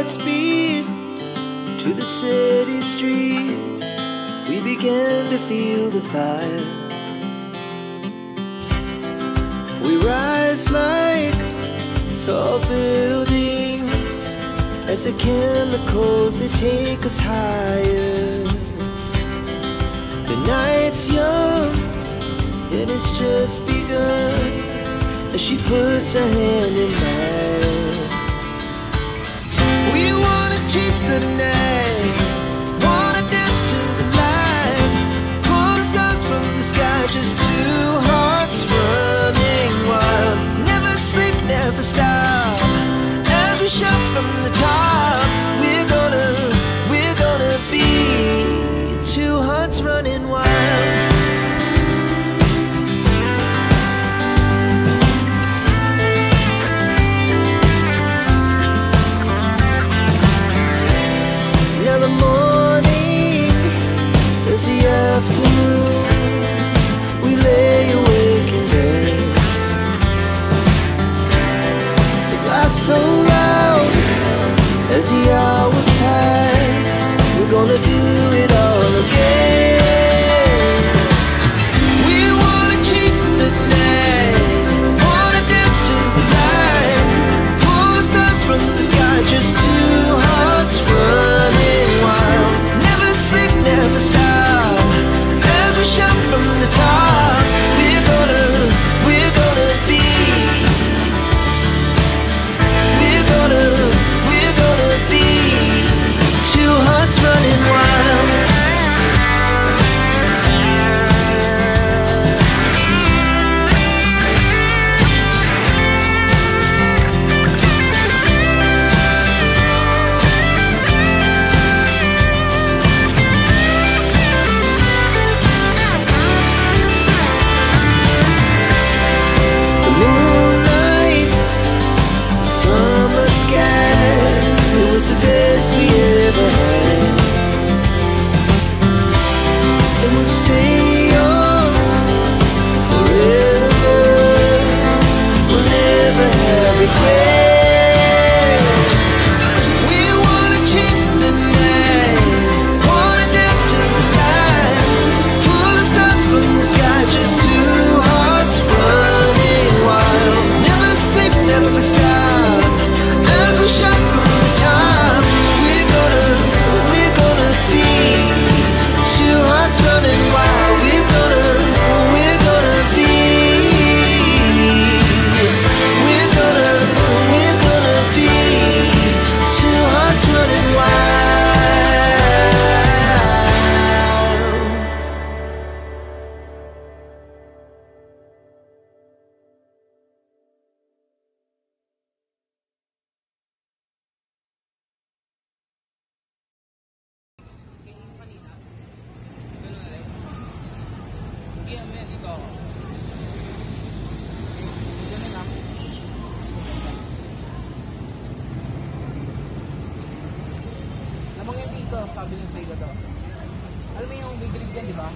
speed to the city streets. We began to feel the fire. We rise like tall buildings as the chemicals, they take us higher. The night's young and it's just begun as she puts her hand in mine. We wanna chase the night, wanna dance to the light, pull the stars from the sky, just two hearts running wild. Never sleep, never stop, as we shout from the top. We're gonna be two hearts running wild. Now the morning is the afternoon. We lay awake in bed. The laughs so loud as the hours pass. We're gonna do it all again. We wanna chase the night, wanna dance to the light, pull the stars from the sky, just two hearts running wild. Never sleep, never stop, as we shout from the top. We're gonna be, we're gonna be two hearts running wild. The moonlight, summer sky, it was the best we ever had. And we'll stay on forever. We'll never have regrets. We wanna chase the night, wanna dance to the light, pull the stars from the sky, just two hearts running wild. Never sleep, never stop, as we shout from the top. We're gonna be two hearts running wild. We're gonna be, we're gonna be two hearts running wild. Namang yan dito, sabi ng sa'yo to. Alam mo yung bibig yan, di ba?